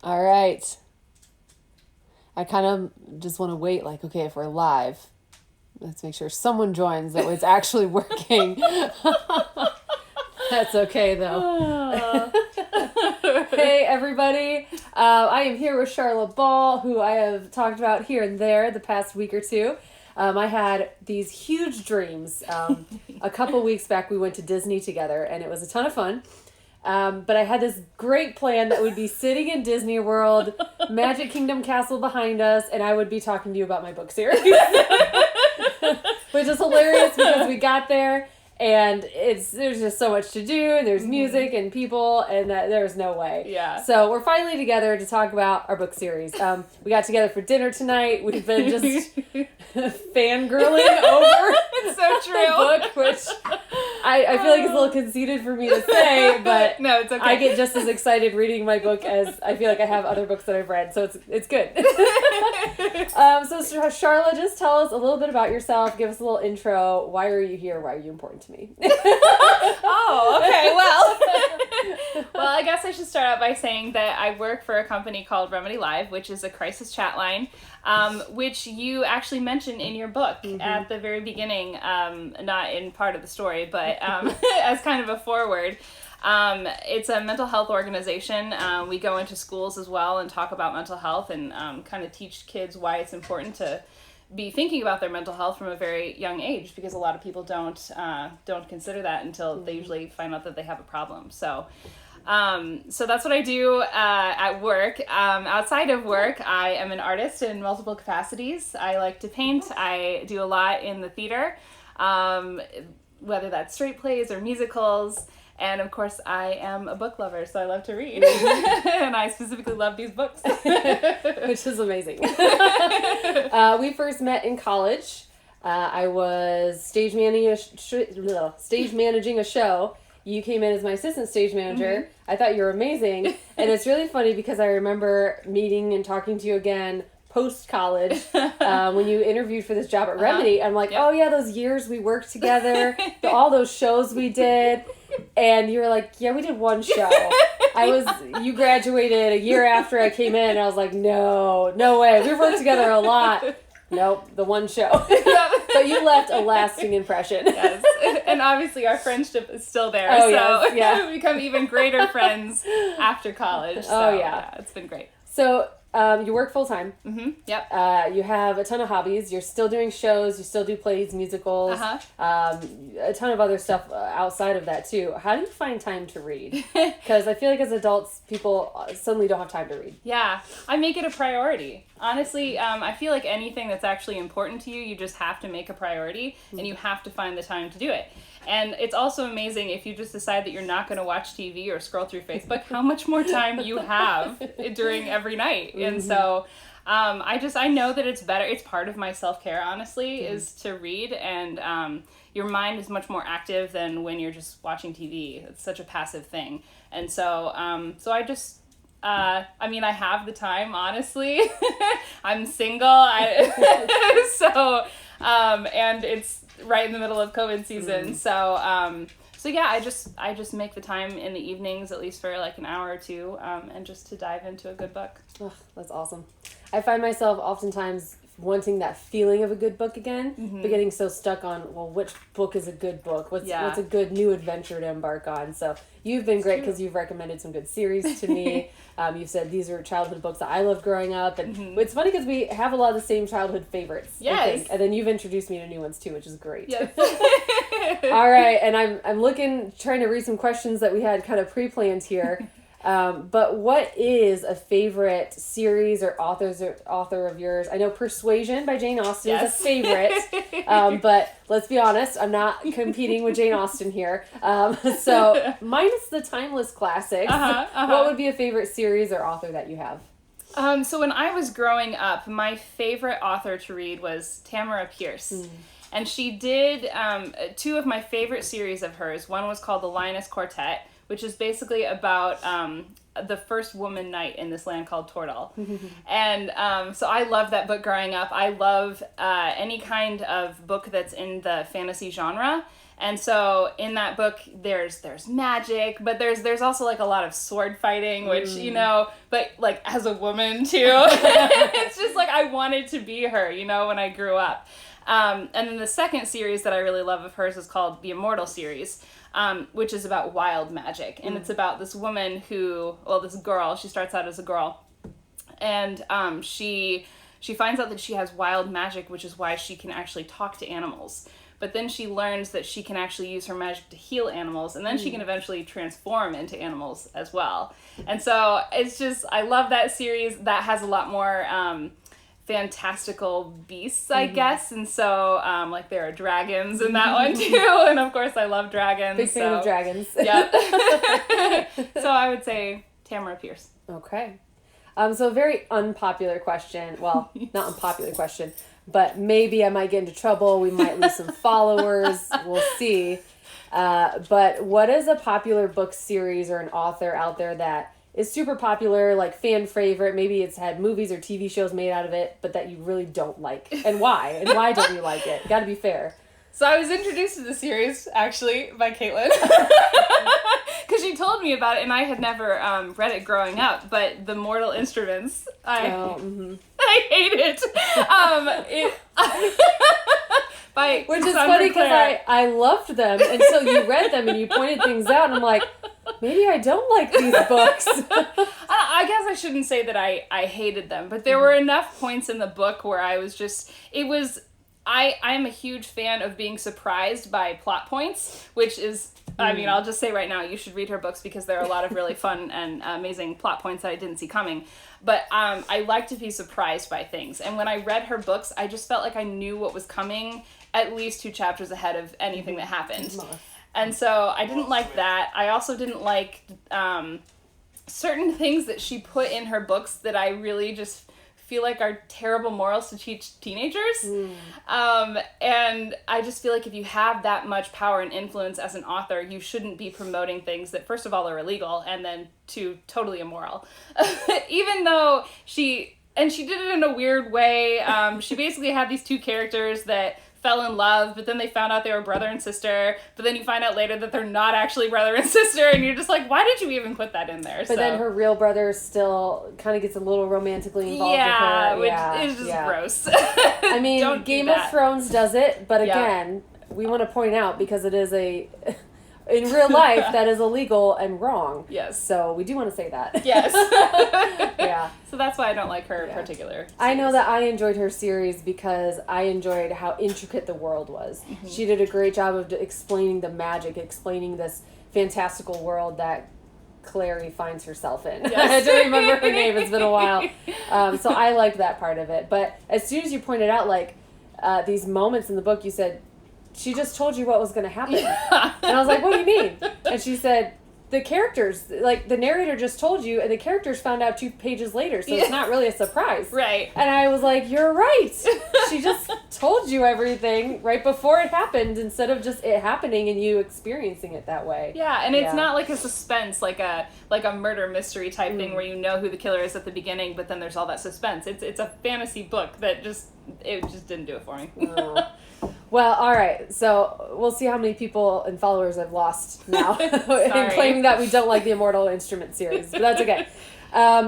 All right. I kind of just want to wait, like, okay, if we're live, let's make sure someone joins, that way it's actually working. That's okay, though. Hey, everybody. I am here with Sharla Ball, who I have talked about here and there the past week or two. I had these huge dreams. A couple weeks back, we went to Disney together, and it was a ton of fun. But I had this great plan that we'd be sitting in Disney World, Magic Kingdom Castle behind us, and I would be talking to you about my book series. Which is hilarious because we got there and there's just so much to do, and there's music and people, and there's no way. Yeah. So we're finally together to talk about our book series. We got together for dinner tonight. We've been just fangirling over It's so true. the book, which I feel like it's a little conceited for me to say, but no, it's okay. I get just as excited reading my book as I feel like I have other books that I've read, so it's good. So Sharla, just tell us a little bit about yourself. Give us a little intro. Why are you here? Why are you important to me? Oh, okay. Well, I guess I should start out by saying that I work for a company called Remedy Live, which is a crisis chat line, which you actually mentioned in your book at the very beginning, not in part of the story, but as kind of a foreword. It's a mental health organization. We go into schools as well and talk about mental health and kind of teach kids why it's important to be thinking about their mental health from a very young age, because a lot of people don't consider that until they usually find out that they have a problem. So that's what I do at work. Outside of work, I am an artist in multiple capacities. I like to paint. I do a lot in the theater, whether that's straight plays or musicals. And of course, I am a book lover, so I love to read. And I specifically love these books. Which is amazing. We first met in college. I was stage managing a show. You came in as my assistant stage manager. I thought you were amazing. And it's really funny because I remember meeting and talking to you again post-college when you interviewed for this job at Remedy. I'm like, oh yeah, those years we worked together, all those shows we did. And you were like, yeah, we did one show. You graduated a year after I came in, and I was like, no way. We worked together a lot. Nope, the one show. But you left a lasting impression. Yes. And obviously our friendship is still there. Oh, so yes, yeah. we become even greater friends after college. So, oh, yeah. It's been great. So you work full-time. Yep. You have a ton of hobbies. You're still doing shows. You still do plays, musicals. A ton of other stuff outside of that, too. How do you find time to read? Because I feel like as adults, people suddenly don't have time to read. Yeah. I make it a priority. Honestly, I feel like anything that's actually important to you, you just have to make a priority, and you have to find the time to do it. And it's also amazing if you just decide that you're not going to watch TV or scroll through Facebook, how much more time you have during every night. And so I know that it's better. It's part of my self-care, honestly, is to read. And your mind is much more active than when you're just watching TV. It's such a passive thing. And so I just... I have the time, honestly. I'm single. And it's right in the middle of COVID season. So yeah, I just make the time in the evenings, at least for like an hour or two, and just to dive into a good book. Oh, that's awesome. I find myself oftentimes wanting that feeling of a good book again, but getting so stuck on, well, which book is a good book? What's a good new adventure to embark on? So you've been great because you've recommended some good series to me. You've said these are childhood books that I loved growing up. And it's funny because we have a lot of the same childhood favorites. Yes. I think. And then you've introduced me to new ones too, which is great. Yes. All right. And I'm trying to read some questions that we had kind of pre-planned here. But what is a favorite series or author of yours? I know Persuasion by Jane Austen is a favorite, but let's be honest, I'm not competing with Jane Austen here. So minus the timeless classics, what would be a favorite series or author that you have? So when I was growing up, my favorite author to read was Tamara Pierce. And she did two of my favorite series of hers. One was called The Lioness Quartet, which is basically about the first woman knight in this land called Tortal. And so I loved that book growing up. I love any kind of book that's in the fantasy genre. And so in that book, there's magic, but there's also like a lot of sword fighting, which, you know, but like as a woman too, it's just like I wanted to be her, you know, when I grew up. And then the second series that I really love of hers is called the Immortal series, which is about wild magic. And it's about this woman this girl, she starts out as a girl, and she finds out that she has wild magic, which is why she can actually talk to animals. But then she learns that she can actually use her magic to heal animals, and then she can eventually transform into animals as well. And so it's just, I love that series. That has a lot more fantastical beasts, I guess. And so, like, there are dragons in that one too. And of course, I love dragons. Big fan of dragons. Yeah. So I would say Tamara Pierce. Okay. So a very unpopular question. Well, not unpopular question, but maybe I might get into trouble. We might lose some followers. We'll see. But what is a popular book series or an author out there that is super popular, like fan favorite? Maybe it's had movies or TV shows made out of it, but that you really don't like. And why? And why don't you like it? Got to be fair. So I was introduced to the series, actually, by Caitlin. Because she told me about it, and I had never read it growing up. But The Mortal Instruments, I hate it. Which is funny because I loved them until you read them and you pointed things out, and I'm like, maybe I don't like these books. I guess I shouldn't say that I hated them, but there were enough points in the book where I was just, I'm a huge fan of being surprised by plot points, which is, I mean, I'll just say right now, you should read her books because there are a lot of really fun and amazing plot points that I didn't see coming. But I like to be surprised by things. And when I read her books, I just felt like I knew what was coming at least 2 chapters ahead of anything that happened. And so I didn't like that. I also didn't like certain things that she put in her books that I really just feel like are terrible morals to teach teenagers. And I just feel like if you have that much power and influence as an author, you shouldn't be promoting things that, first of all, are illegal, and then 2, totally immoral. Even though she did it in a weird way. She basically had these 2 characters that fell in love, but then they found out they were brother and sister, but then you find out later that they're not actually brother and sister, and you're just like, why did you even put that in there? But then her real brother still kind of gets a little romantically involved with her. Which is just gross. I mean, Game of Thrones does it, but again, we want to point out, because it is in real life, that is illegal and wrong. Yes. So we do want to say that. Yes. Yeah. So that's why I don't like her particular series. I know that I enjoyed her series because I enjoyed how intricate the world was. She did a great job of explaining the magic, explaining this fantastical world that Clary finds herself in. Yes. I had to remember her name. It's been a while. So I liked that part of it. But as soon as you pointed out, like, these moments in the book, you said, she just told you what was going to happen. Yeah. And I was like, what do you mean? And she said, the characters, like, the narrator just told you, and the characters found out 2 pages later, so it's not really a surprise. Right. And I was like, you're right. She just told you everything right before it happened, instead of just it happening and you experiencing it that way. Yeah, and it's not like a suspense, like a murder mystery type thing where you know who the killer is at the beginning, but then there's all that suspense. It's a fantasy book that just didn't do it for me. No. Well, all right. So we'll see how many people and followers I've lost now in claiming that we don't like the Immortal Instrument series, but that's okay.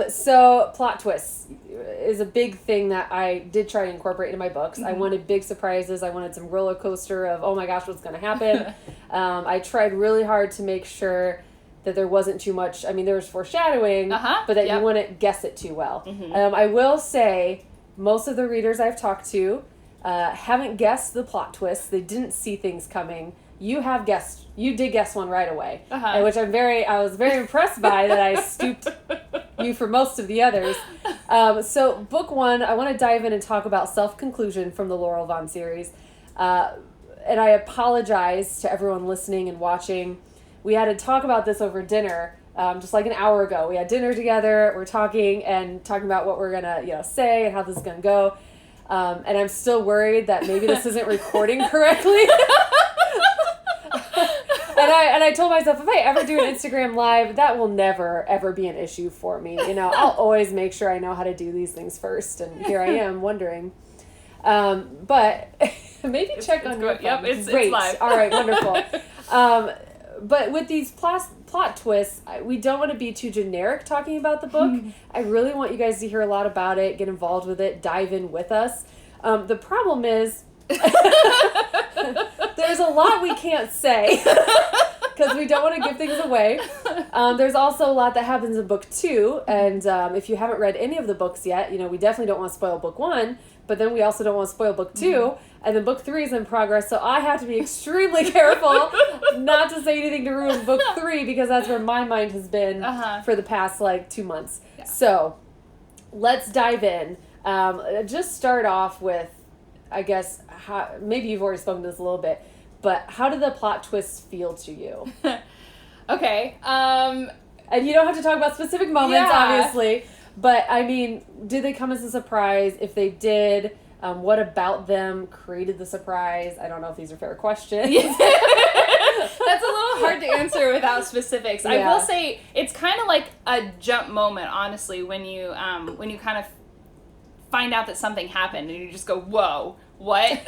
So plot twists is a big thing that I did try to incorporate into my books. I wanted big surprises. I wanted some roller coaster of, oh my gosh, what's going to happen? I tried really hard to make sure that there wasn't too much. I mean, there was foreshadowing, but that you wouldn't guess it too well. I will say most of the readers I've talked to haven't guessed the plot twists. They didn't see things coming. You did guess one right away, which I was very impressed by, that I stooped you for most of the others. So book 1, I want to dive in and talk about Self-Conclusion from the Laurel Vaughn series. And I apologize to everyone listening and watching. We had to talk about this over dinner, just like an hour ago. We had dinner together, we're talking about what we're going to say and how this is going to go. And I'm still worried that maybe this isn't recording correctly. And I told myself, if I ever do an Instagram live, that will never, ever be an issue for me. I'll always make sure I know how to do these things first. And here I am wondering. But Maybe check on your phone. Yep, it's Great. live. All right, wonderful. But with these plot twists, we don't want to be too generic talking about the book. I really want you guys to hear a lot about it, get involved with it, dive in with us. The problem is there's a lot we can't say because we don't want to give things away. There's also a lot that happens in book 2, and if you haven't read any of the books yet, we definitely don't want to spoil book 1, but then we also don't want to spoil book 2, and then book 3 is in progress, so I have to be extremely careful not to say anything to ruin book 3, because that's where my mind has been for the past 2 months. Yeah. So let's dive in. Just start off with, I guess, maybe you've already spoken to this a little bit, but how did the plot twists feel to you? Okay. And you don't have to talk about specific moments, obviously, but I mean, did they come as a surprise? If they did, what about them created the surprise? I don't know if these are fair questions. That's a little hard to answer without specifics. Yeah. I will say it's kind of like a jump moment, honestly, when you kind of find out that something happened and you just go, whoa, what?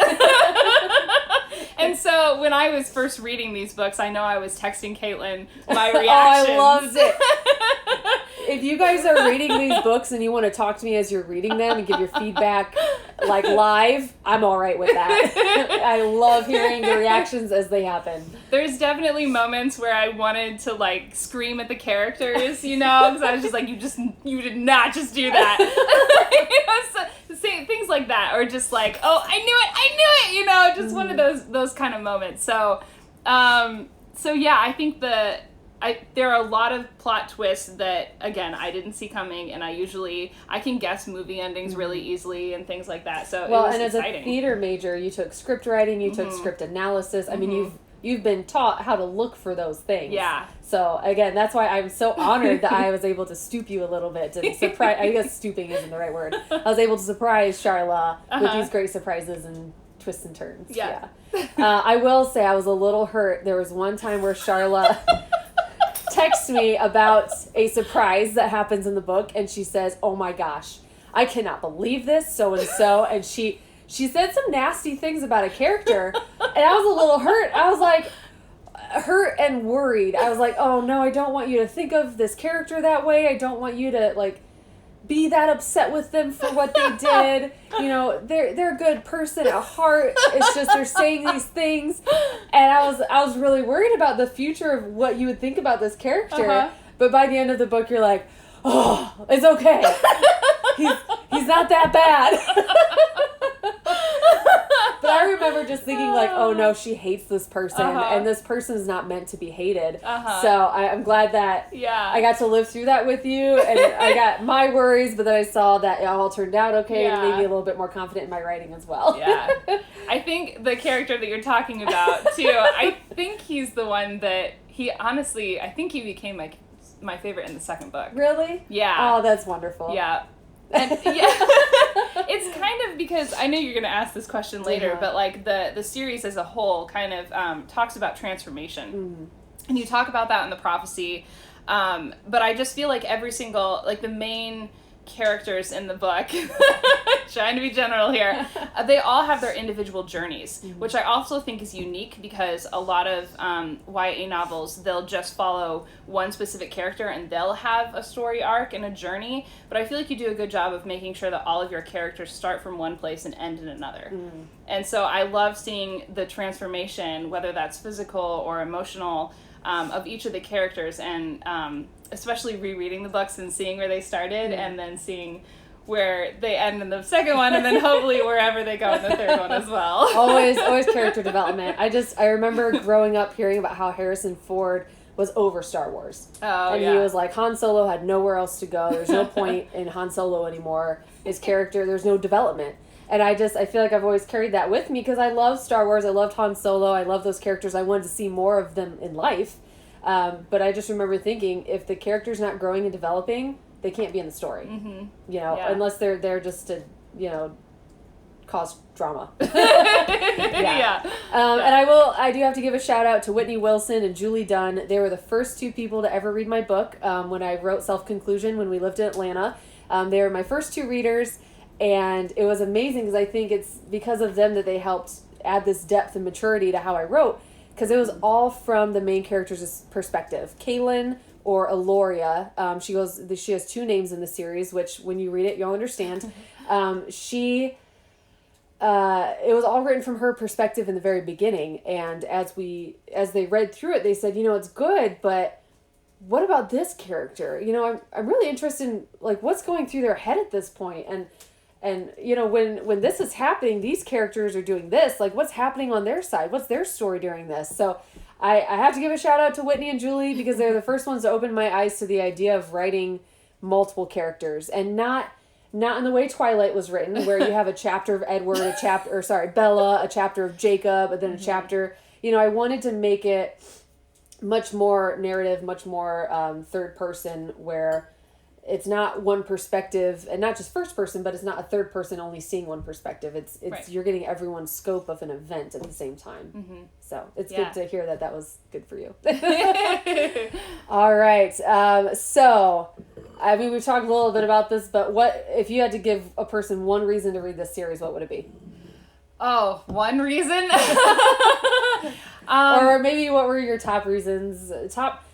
And so when I was first reading these books, I know I was texting Caitlin my reactions. Oh, I loved it. If you guys are reading these books and you want to talk to me as you're reading them and give your feedback live, I'm all right with that. I love hearing the reactions as they happen. There's definitely moments where I wanted to scream at the characters, because I was just like, you did not just do that. Things like that, or just oh, I knew it, just one of those kind of moments. So yeah, I think there are a lot of plot twists that, again, I didn't see coming, and I can guess movie endings really easily and things like that. So it was exciting. As a theater major, you took script writing, you took script analysis. I mean, you've been taught how to look for those things. Yeah. So again, that's why I'm so honored that I was able to stoop you a little bit to surprise. I guess stooping isn't the right word. I was able to surprise Sharla with these great surprises and twists and turns. Yeah. I will say I was a little hurt. There was one time where Sharla texts me about a surprise that happens in the book, and she says, "Oh my gosh, I cannot believe this, so and so," and she said some nasty things about a character, and I was a little hurt. I was hurt and worried. I was like, oh no, I don't want you to think of this character that way. I don't want you to be that upset with them for what they did. They're a good person at heart. It's just they're saying these things, and I was really worried about the future of what you would think about this character. But by the end of the book, you're like, oh, it's okay. He's not that bad. But I remember just thinking oh no, she hates this person, and this person is not meant to be hated. So I'm glad that I got to live through that with you, and I got my worries, but then I saw that it all turned out okay, and made me a little bit more confident in my writing as well. Yeah. I think the character that you're talking about too, I think he's the one that I think he became my favorite in the second book. Really? Yeah. Oh, that's wonderful. Yeah. And it's kind of because I know you're going to ask this question later, but the series as a whole kind of talks about transformation, and you talk about that in the prophecy. But I just feel like every single the main characters in the book, trying to be general here, they all have their individual journeys, which I also think is unique, because a lot of YA novels, they'll just follow one specific character and they'll have a story arc and a journey, but I feel like you do a good job of making sure that all of your characters start from one place and end in another. And so I love seeing the transformation, whether that's physical or emotional, of each of the characters, and especially rereading the books and seeing where they started, and then seeing where they end in the second one, and then hopefully wherever they go in the third one as well. always character development. I remember growing up hearing about how Harrison Ford was over Star Wars. Oh, and he was like, Han Solo had nowhere else to go. There's no point in Han Solo anymore. His character, there's no development. And I feel like I've always carried that with me, because I love Star Wars. I loved Han Solo. I love those characters. I wanted to see more of them in life. But I just remember thinking, if the character's not growing and developing, they can't be in the story. Unless they're there just to, cause drama. And I do have to give a shout out to Whitney Wilson and Julie Dunn. They were the first two people to ever read my book when I wrote Self-Conclusion when we lived in Atlanta. They were my first two readers. And it was amazing, because I think it's because of them that they helped add this depth and maturity to how I wrote, because it was all from the main character's perspective. Kaylin, or Aloria, she has 2 names in the series, which when you read it, you'll understand. It was all written from her perspective in the very beginning, and as they read through it, they said, it's good, but what about this character? I'm really interested in like what's going through their head at this point, and when this is happening, these characters are doing this, like what's happening on their side, what's their story during this. So I have to give a shout out to Whitney and Julie, because they're the first ones to open my eyes to the idea of writing multiple characters, and not in the way Twilight was written, where you have a chapter of Edward, Bella, a chapter of Jacob, and then a chapter. I wanted to make it much more narrative, much more third person, where it's not one perspective, and not just first person, but it's not a third person only seeing one perspective. It's right. You're getting everyone's scope of an event at the same time. Mm-hmm. So it's good to hear that was good for you. All right. So, we've talked a little bit about this, but what if you had to give a person one reason to read this series, what would it be? Oh, one reason? Or maybe what were your top reasons? Top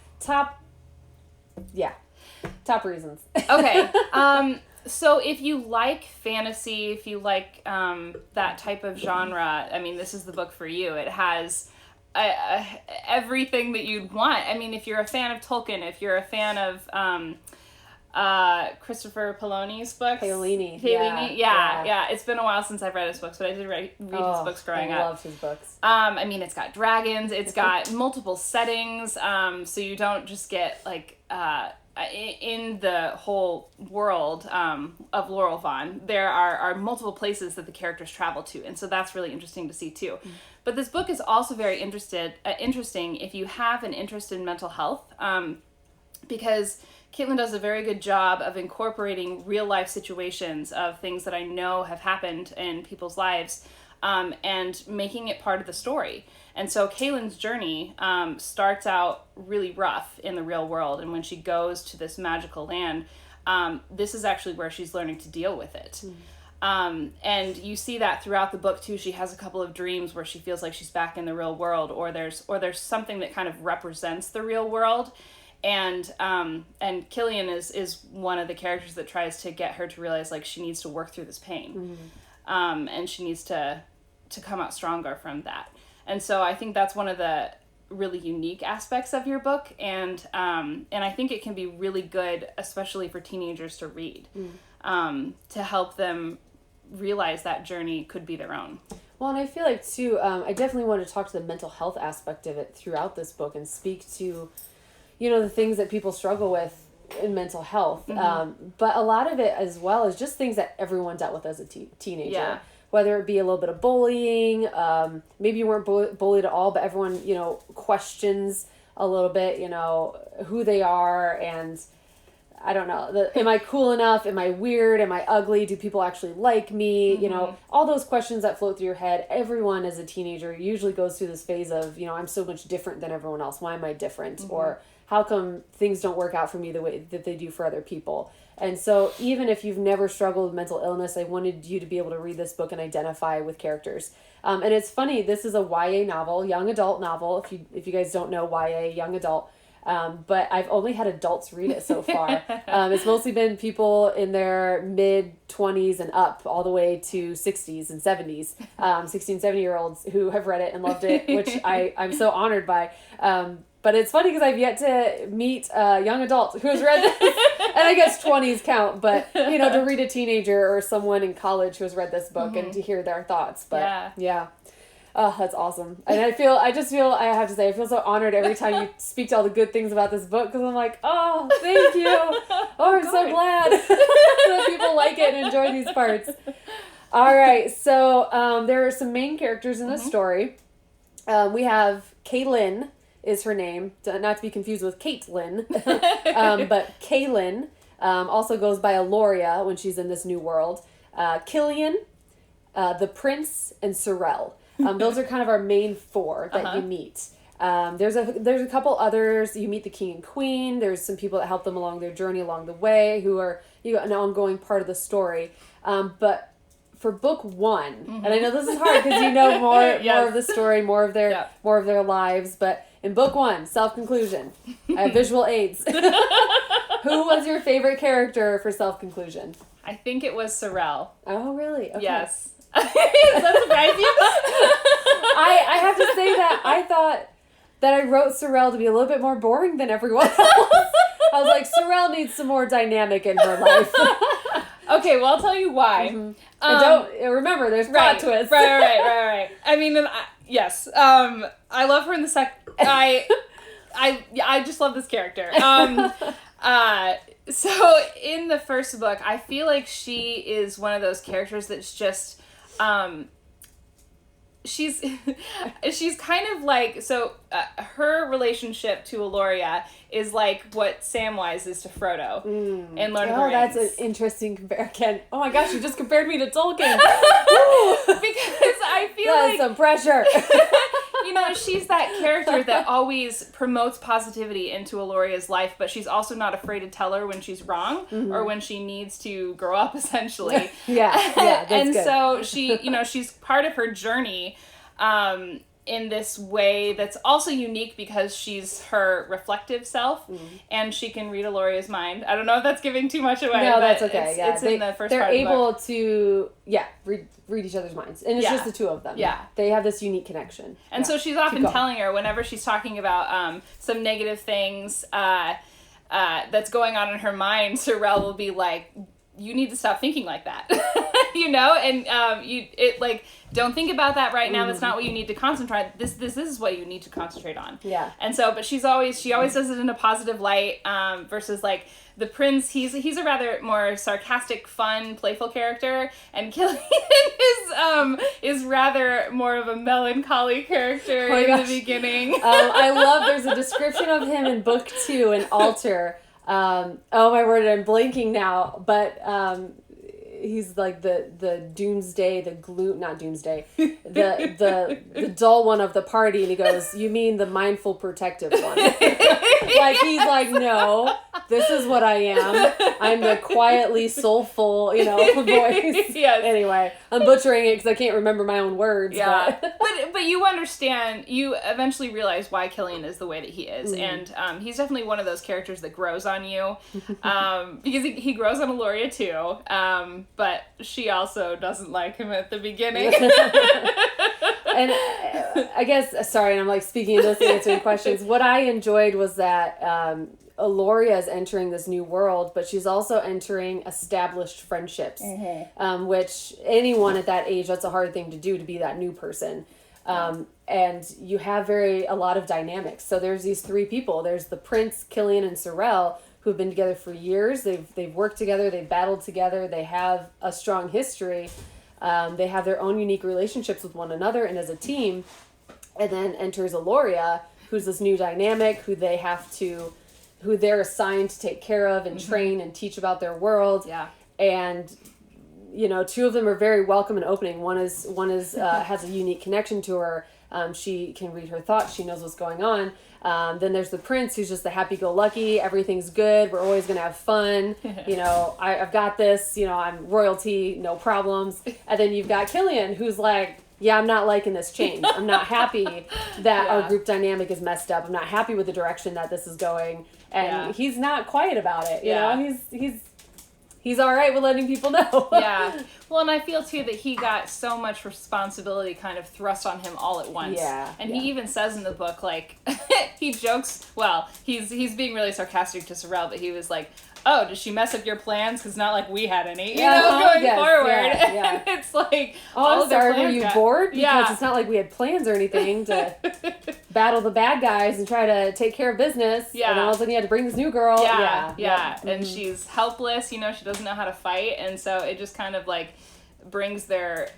reasons. Okay. So if you like fantasy, if you like that type of genre, this is the book for you. It has everything that you'd want. If you're a fan of Tolkien, if you're a fan of Christopher Paolini's books. Paolini. Yeah. It's been a while since I've read his books, but I did read his books growing up. I loved his books. It's got dragons. It's got multiple settings. So you don't just get like in the whole world of Laurel Vaughn, there are multiple places that the characters travel to, and so that's really interesting to see too. Mm. But this book is also very interesting if you have an interest in mental health, because Caitlin does a very good job of incorporating real life situations of things that I know have happened in people's lives, and making it part of the story. And so Caitlin's journey starts out really rough in the real world, and when she goes to this magical land, this is actually where she's learning to deal with it. Mm. And you see that throughout the book too. She has a couple of dreams where she feels like she's back in the real world, or there's something that kind of represents the real world. And Killian is one of the characters that tries to get her to realize like she needs to work through this pain, and she needs to come out stronger from that. And so I think that's one of the really unique aspects of your book, and I think it can be really good, especially for teenagers to read, to help them realize that journey could be their own. Well, and I feel like too, I definitely want to talk to the mental health aspect of it throughout this book and speak to, the things that people struggle with in mental health. Mm-hmm. But a lot of it as well is just things that everyone dealt with as a teenager. Yeah. Whether it be a little bit of bullying, maybe you weren't bullied at all, but everyone, questions a little bit, who they are, and I don't know, am I cool enough? Am I weird? Am I ugly? Do people actually like me? Mm-hmm. All those questions that float through your head. Everyone as a teenager usually goes through this phase of, I'm so much different than everyone else. Why am I different? Mm-hmm. Or how come things don't work out for me the way that they do for other people? And so even if you've never struggled with mental illness, I wanted you to be able to read this book and identify with characters. And it's funny, this is a YA novel, young adult novel, if you guys don't know YA, young adult. But I've only had adults read it so far. It's mostly been people in their mid-20s and up, all the way to 60s and 70s, 16, 70-year-olds who have read it and loved it, which I'm so honored by. But it's funny because I've yet to meet a young adult who has read this. And I guess 20s count, but, to read a teenager or someone in college who has read this book, mm-hmm. and to hear their thoughts. But yeah. Oh, that's awesome. And I have to say, I feel so honored every time you speak to all the good things about this book, because I'm like, oh, thank you. Oh, I'm so glad that people like it and enjoy these parts. All right. So there are some main characters in the mm-hmm. story. We have Kaylin is her name, not to be confused with Caitlin, but Kaylin also goes by Aloria when she's in this new world. Killian, the Prince, and Sorrel. Those are kind of our main 4 that you meet. There's a couple others. You meet the king and queen. There's some people that help them along their journey along the way who are an ongoing part of the story. But for book 1, and I know this is hard because you know more more of the story, more of their lives, but in book 1, self-conclusion, I have visual aids. Who was your favorite character for self-conclusion? I think it was Sorrel. Oh, really? Okay. Yes. Does that surprise you? I have to say that I thought that I wrote Sorrel to be a little bit more boring than everyone else. I was like, Sorrel needs some more dynamic in her life. Okay, well, I'll tell you why. I don't remember. There's plot twists. Right. I mean, yes. I love her in the I just love this character. So in the first book, I feel like she is one of those characters that's just, she's kind of like, so her relationship to Eloria is like what Samwise is to Frodo in Lord of the Rings. That's an interesting comparison. Oh my gosh, you just compared me to Tolkien. Because I feel that's some pressure. She's that character that always promotes positivity into Eloria's life, but she's also not afraid to tell her when she's wrong or when she needs to grow up, essentially. That's and good. so she, she's part of her journey in this way that's also unique because she's her reflective self and she can read Eloria's mind. I don't know if that's giving too much away. No, that's okay. It's in the first part of the book. They're able to, read each other's minds. And it's just the two of them. Yeah. They have this unique connection. And so she's often telling her, whenever she's talking about some negative things that's going on in her mind, Sorrel will be like, you need to stop thinking like that. Don't think about that right now. That's not what you need to concentrate. This is what you need to concentrate on. Yeah. And so, but she always does it in a positive light, versus like the prince, he's a rather more sarcastic, fun, playful character, and Killian is rather more of a melancholy character the beginning. I love, there's a description of him in book 2 in Alter. Oh my word, I'm blanking now, but he's like the doomsday, not doomsday, the dull one of the party, and he goes, you mean the mindful protective one? Like, he's like, no, this is what I am. I'm the quietly soulful, voice. Yes. Anyway, I'm butchering it because I can't remember my own words. Yeah. But you understand, you eventually realize why Killian is the way that he is. And he's definitely one of those characters that grows on you. Because he grows on Eloria too. But she also doesn't like him at the beginning. And I guess, sorry, and I'm like speaking of this and answering questions. What I enjoyed was that Eloria is entering this new world, but she's also entering established friendships, which anyone at that age, that's a hard thing to do, to be that new person. And you have a lot of dynamics. So there's these 3 people. There's the prince, Killian, and Sorrel, who have been together for years. They've worked together. They've battled together. They have a strong history. They have their own unique relationships with one another and as a team. And then enters Eloria, who's this new dynamic, who they're assigned to take care of and train and teach about their world. Yeah. And 2 of them are very welcome and opening. One is has a unique connection to her. She can read her thoughts. She knows what's going on. Then there's the prince, who's just the happy-go-lucky. Everything's good. We're always going to have fun. I've got this. I'm royalty, no problems. And then you've got Killian, who's like, yeah, I'm not liking this change. I'm not happy that our group dynamic is messed up. I'm not happy with the direction that this is going. And he's not quiet about it. You know, he's all right with letting people know. Yeah. Well, and I feel, too, that he got so much responsibility kind of thrust on him all at once. Yeah. And he even says in the book, like, he jokes, well, he's being really sarcastic to Sorrel, but he was like, oh, did she mess up your plans? Because not like we had any, going forward. Yeah. And it's like, oh, sorry, were you bored? Because it's not like we had plans or anything to battle the bad guys and try to take care of business. Yeah. And then all of a sudden you had to bring this new girl. Yeah. And she's helpless, she doesn't know how to fight. And so it just kind of like brings their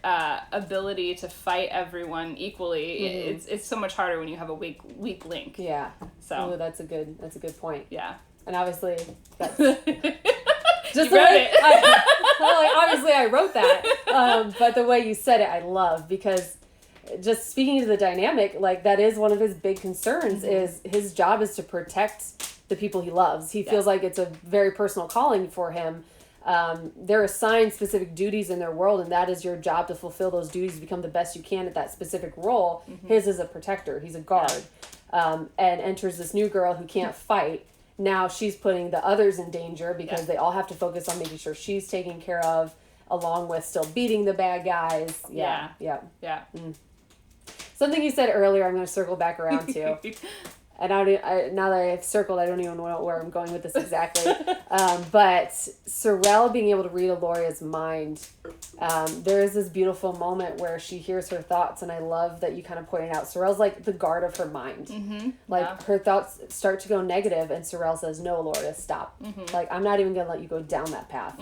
ability to fight everyone equally. It's so much harder when you have a weak link. Yeah. So that's a good point. Yeah. And obviously, that's just you wrote it. Obviously, I wrote that. But the way you said it, I love, because just speaking to the dynamic, like, that is one of his big concerns. Is his job is to protect the people he loves. He feels like it's a very personal calling for him. they're assigned specific duties in their world, and that is your job to fulfill those duties, to become the best you can at that specific role. His is a protector. He's a guard. And enters this new girl who can't fight. Now she's putting the others in danger because they all have to focus on making sure she's taken care of, along with still beating the bad guys. Yeah. Something you said earlier, I'm going to circle back around to. And now that I've circled, I don't even know where I'm going with this exactly. But Sorrel being able to read Aloria's mind, there is this beautiful moment where she hears her thoughts, and I love that you kind of pointed out Sorrel's like the guard of her mind. Her thoughts start to go negative, and Sorrel says, "No, Aloria, stop. Like, I'm not even going to let you go down that path.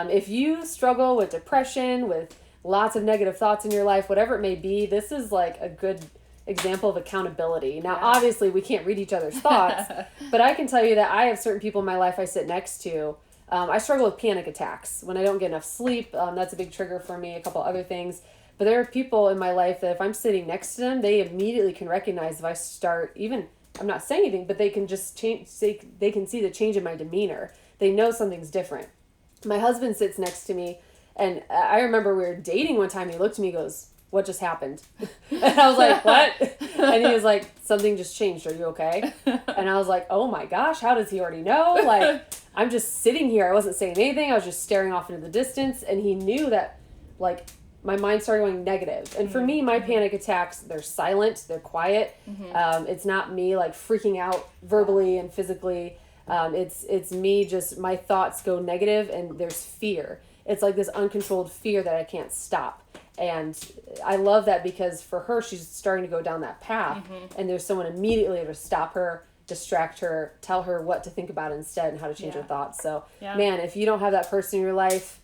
If you struggle with depression, with lots of negative thoughts in your life, whatever it may be, this is like a good example of accountability. Now, obviously, we can't read each other's thoughts, but I can tell you that I have certain people in my life I sit next to. I struggle with panic attacks when I don't get enough sleep. That's a big trigger for me, a couple other things. But there are people in my life that if I'm sitting next to them, they immediately can recognize if I start, even, I'm not saying anything, but they can just change, they can see the change in my demeanor. They know something's different. My husband sits next to me, and I remember we were dating one time, and he looked at me and goes, "What just happened?" And I was like, "What?" And he was like, "Something just changed. Are you okay?" And I was like, "Oh my gosh, how does he already know?" Like, I'm just sitting here. I wasn't saying anything. I was just staring off into the distance. And he knew that, like, my mind started going negative. And for me, my panic attacks, they're silent. They're quiet. It's not me, like, freaking out verbally and physically. It's me just, my thoughts go negative, and there's fear. It's like this uncontrolled fear that I can't stop. And I love that because for her, she's starting to go down that path, and there's someone immediately to stop her, distract her, tell her what to think about instead and how to change her thoughts. So, man, if you don't have that person in your life,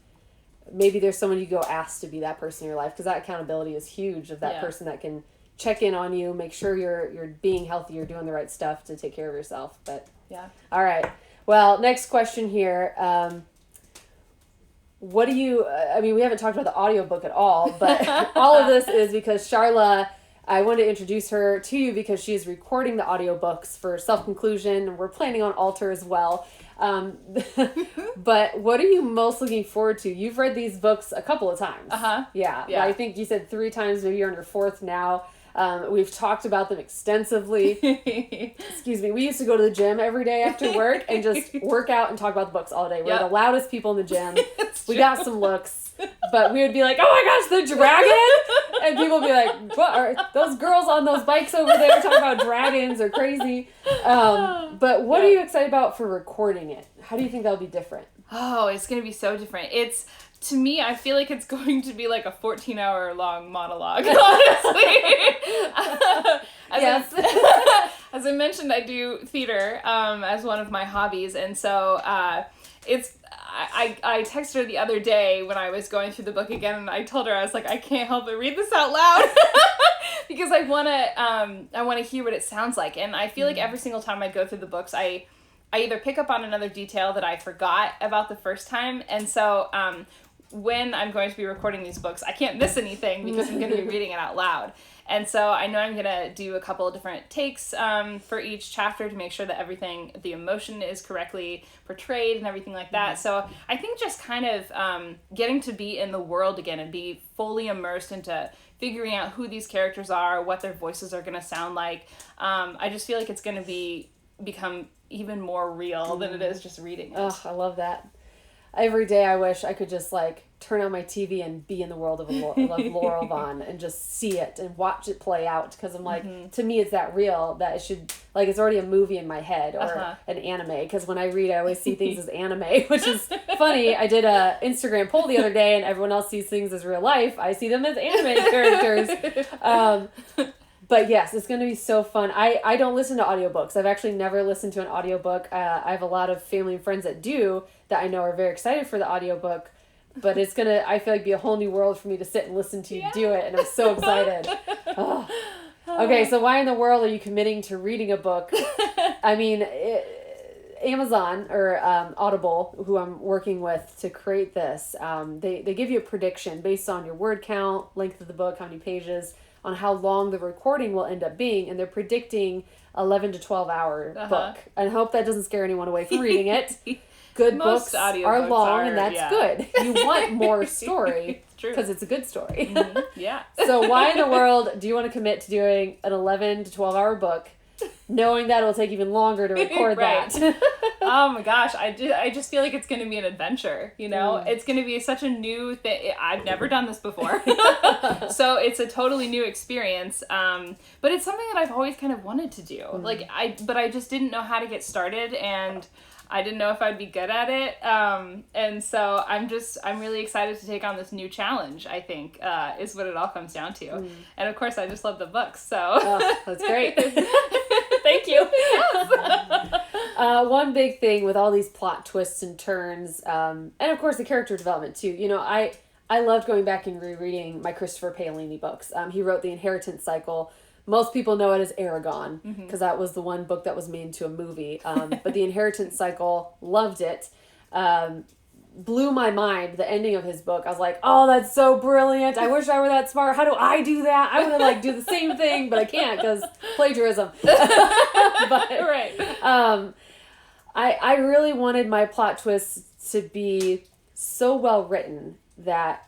maybe there's someone you go ask to be that person in your life, because that accountability is huge, of that person that can check in on you, make sure you're being healthy, you're doing the right stuff to take care of yourself. But all right. Well, next question here. What do you, I mean, we haven't talked about the audiobook at all, but all of this is because Sharla, I wanted to introduce her to you because she is recording the audiobooks for Self-Conclusion, and we're planning on Alter as well. But what are you most looking forward to? You've read these books a couple of times. Yeah. I think you said 3 times, maybe you're on your 4th now. We've talked about them extensively. Excuse me. We used to go to the gym every day after work and just work out and talk about the books all day. We're the loudest people in the gym. We got some looks, but we would be like, "Oh my gosh, the dragon!" And people would be like, "What are those girls on those bikes over there talking about dragons are crazy?" But what are you excited about for recording it? How do you think that'll be different? Oh, it's going to be so different. To me, I feel like it's going to be like a 14-hour long monologue, honestly. As I mentioned, I do theater as one of my hobbies, and so I texted her the other day when I was going through the book again, and I told her, I was like, I can't help but read this out loud because I want to hear what it sounds like, and I feel like every single time I go through the books, I either pick up on another detail that I forgot about the first time, and so when I'm going to be recording these books, I can't miss anything because I'm going to be reading it out loud. And so I know I'm going to do a couple of different takes for each chapter to make sure that the emotion is correctly portrayed and everything like that. So I think just kind of getting to be in the world again and be fully immersed into figuring out who these characters are, what their voices are going to sound like. I just feel like it's going to become even more real than it is just reading it. Oh, I love that. Every day I wish I could just like turn on my TV and be in the world of Laurel Vaughn and just see it and watch it play out, because I'm like, to me it's that real that it should, like, it's already a movie in my head or an anime, because when I read I always see things as anime, which is funny. I did a Instagram poll the other day and everyone else sees things as real life. I see them as anime characters. But yes, it's going to be so fun. I don't listen to audiobooks. I've actually never listened to an audiobook. I have a lot of family and friends that do, that I know are very excited for the audiobook. But it's going to, I feel like, be a whole new world for me to sit and listen to you do it. And I'm so excited. Oh. Okay, so why in the world are you committing to reading a book? I mean, Amazon or Audible, who I'm working with to create this, they give you a prediction based on your word count, length of the book, how many pages, on how long the recording will end up being, and they're predicting 11 to 12 hour book. And I hope that doesn't scare anyone away from reading it. Good books are long, and that's good. You want more story because it's a good story. Yeah. So why in the world do you want to commit to doing an 11 to 12 hour book, knowing that it will take even longer to record that? Oh my gosh, I just feel like it's going to be an adventure, you know? It's going to be such a new thing. I've never done this before. So it's a totally new experience. But it's something that I've always kind of wanted to do. But I just didn't know how to get started, and I didn't know if I'd be good at it. And so I'm really excited to take on this new challenge, I think, is what it all comes down to. And of course, I just love the books, so. Oh, that's great. Thank you. One big thing with all these plot twists and turns, and of course the character development too. You know, I loved going back and rereading my Christopher Paolini books. He wrote The Inheritance Cycle. Most people know it as Aragon, because that was the one book that was made into a movie. But The Inheritance Cycle, loved it. Blew my mind, the ending of his book. I was like, oh, that's so brilliant. I wish I were that smart. How do I do that? I want to do the same thing, but I can't because plagiarism. But, I really wanted my plot twists to be so well written that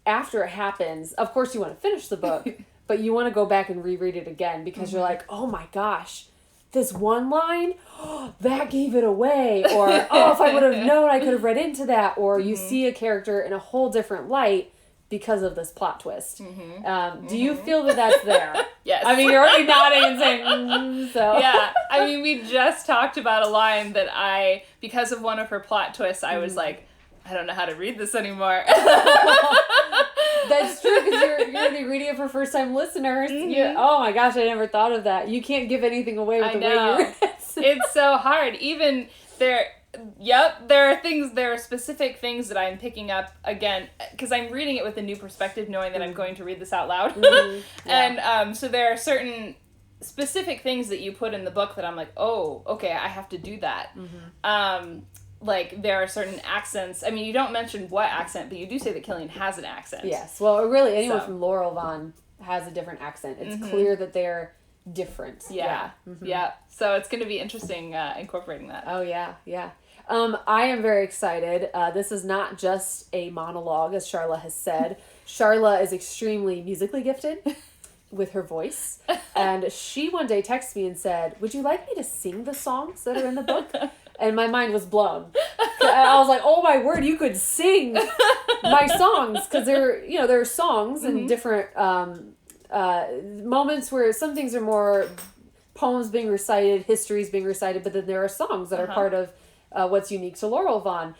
after it happens, of course you want to finish the book, but you want to go back and reread it again because you're like, oh my gosh, this one line, that gave it away. Or, if I would have known, I could have read into that. Or you see a character in a whole different light because of this plot twist. Do you feel that that's there? Yes. I mean, you're already nodding and saying, so. Yeah. I mean, we just talked about a line that because of one of her plot twists, I was like, I don't know how to read this anymore. That's true, because you're going to be reading it for first-time listeners. Oh my gosh, I never thought of that. You can't give anything away with the way you read it. It's so hard. Even there are specific things that I'm picking up, again, because I'm reading it with a new perspective, knowing that I'm going to read this out loud. And so there are certain specific things that you put in the book that I'm like, oh, okay, I have to do that. There are certain accents. I mean, you don't mention what accent, but you do say that Killian has an accent. Yes. Well, really, anyone from Laurel Vaughn has a different accent. It's clear that they're different. Yeah. So it's going to be interesting incorporating that. Oh, yeah. I am very excited. This is not just a monologue, as Sharla has said. Sharla is extremely musically gifted with her voice. And she one day texted me and said, would you like me to sing the songs that are in the book? And my mind was blown. I was like, oh my word, you could sing my songs. Because there are songs and different moments where some things are more poems being recited, histories being recited, but then there are songs that are part of what's unique to Laurel Vaughn.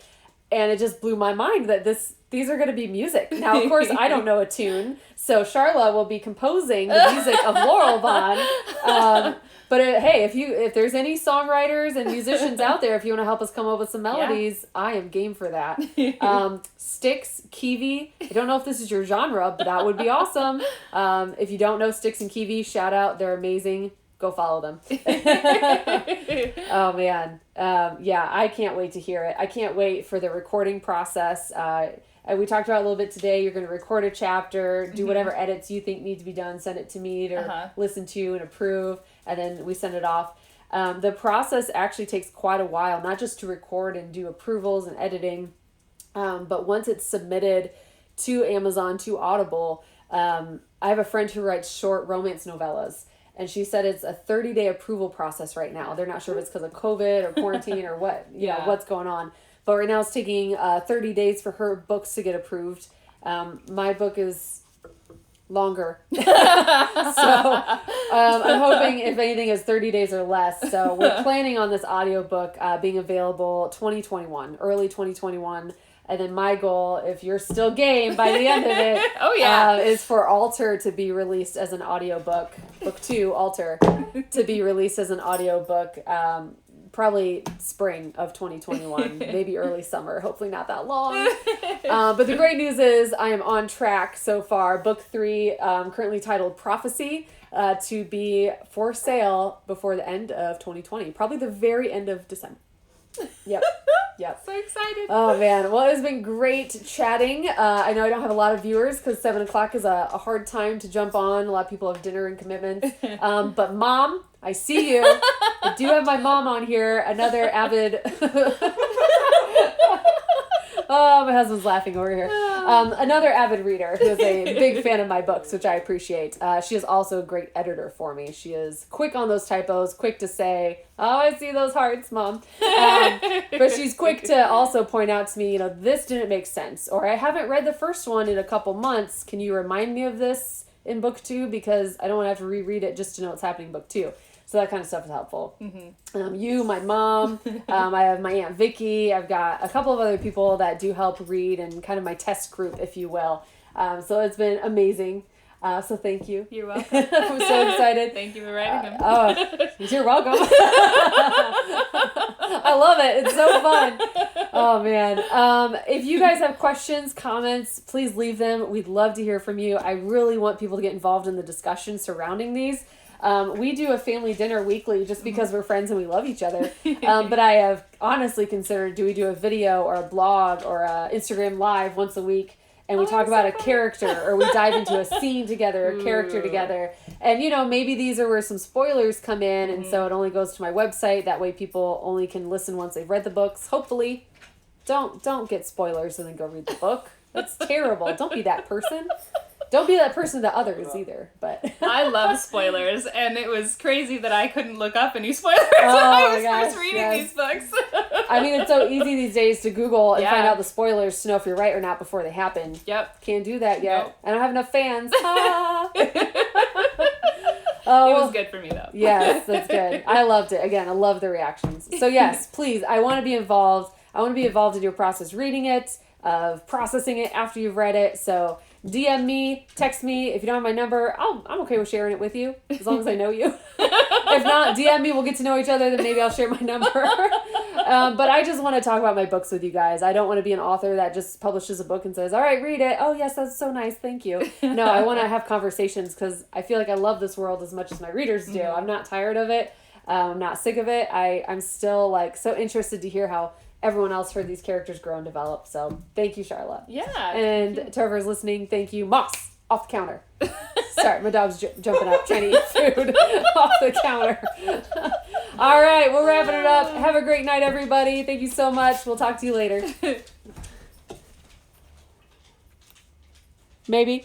And it just blew my mind that these are going to be music. Now, of course, I don't know a tune, so Sharla will be composing the music of Laurel Vaughn. But hey, if there's any songwriters and musicians out there, if you want to help us come up with some melodies, I am game for that. Styx, Kiwi. I don't know if this is your genre, but that would be awesome. If you don't know Styx and Kiwi, shout out. They're amazing. Go follow them. Oh, man. I can't wait to hear it. I can't wait for the recording process. We talked about it a little bit today. You're going to record a chapter, do whatever edits you think need to be done, send it to me to listen to and approve, and then we send it off. The process actually takes quite a while, not just to record and do approvals and editing, but once it's submitted to Amazon, to Audible, I have a friend who writes short romance novellas. And she said it's a 30-day approval process right now. They're not sure if it's because of COVID or quarantine or what, what's going on. But right now it's taking 30 days for her books to get approved. My book is longer. So I'm hoping, if anything, is 30 days or less. So we're planning on this audiobook being available early 2021. And then my goal, if you're still game by the end of it, is for Alter to be released as an audiobook. Book 2, Alter, to be released as an audiobook probably spring of 2021, maybe early summer, hopefully not that long. But the great news is I am on track so far. Book 3, currently titled Prophecy, to be for sale before the end of 2020, probably the very end of December. Yep. Yep. So excited. Oh, man. Well, it's been great chatting. I know I don't have a lot of viewers because 7 o'clock is a hard time to jump on. A lot of people have dinner and commitments. But Mom, I see you. I do have my mom on here. Another avid... Oh, my husband's laughing over here. Another avid reader who is a big fan of my books, which I appreciate. She is also a great editor for me. She is quick on those typos, quick to say, oh, I see those hearts, Mom. But she's quick to also point out to me, this didn't make sense. Or I haven't read the first one in a couple months. Can you remind me of this in book 2? Because I don't want to have to reread it just to know what's happening in book 2. So that kind of stuff is helpful. Mm-hmm. You, my mom, I have my Aunt Vicky. I've got a couple of other people that do help read and kind of my test group, if you will. So it's been amazing. So thank you. You're welcome. I'm so excited. Thank you for writing them. You're welcome. I love it. It's so fun. Oh, man. If you guys have questions, comments, please leave them. We'd love to hear from you. I really want people to get involved in the discussion surrounding these. We do a family dinner weekly just because we're friends and we love each other. But I have honestly considered, do we do a video or a blog or a Instagram live once a week? And we talk about a character, or we dive into a scene together, a character together. And, maybe these are where some spoilers come in, and so it only goes to my website. That way people only can listen once they've read the books. Hopefully. Don't get spoilers and then go read the book. That's terrible. Don't be that person. Don't be that person to others either, but... I love spoilers, and it was crazy that I couldn't look up any spoilers when I was first reading these books. I mean, it's so easy these days to Google and find out the spoilers to know if you're right or not before they happen. Yep. Can't do that yet. Nope. I don't have enough fans. It was good for me, though. Yes, that's good. I loved it. Again, I love the reactions. So yes, please, I want to be involved. I want to be involved in your process reading it, of processing it after you've read it, so... DM me, text me. If you don't have my number, I'm okay with sharing it with you, as long as I know you. If not, DM me, we'll get to know each other, then maybe I'll share my number. But I just want to talk about my books with you guys. I don't want to be an author that just publishes a book and says, all right, read it. Oh, yes, that's so nice. Thank you. No, I want to have conversations because I feel like I love this world as much as my readers do. I'm not tired of it. I'm not sick of it. I'm still so interested to hear how everyone else heard these characters grow and develop. So thank you, Sharla. Yeah. And to whoever's listening, thank you. Moss, off the counter. Sorry, my dog's jumping up trying to eat food off the counter. All right, we're wrapping it up. Have a great night, everybody. Thank you so much. We'll talk to you later. Maybe.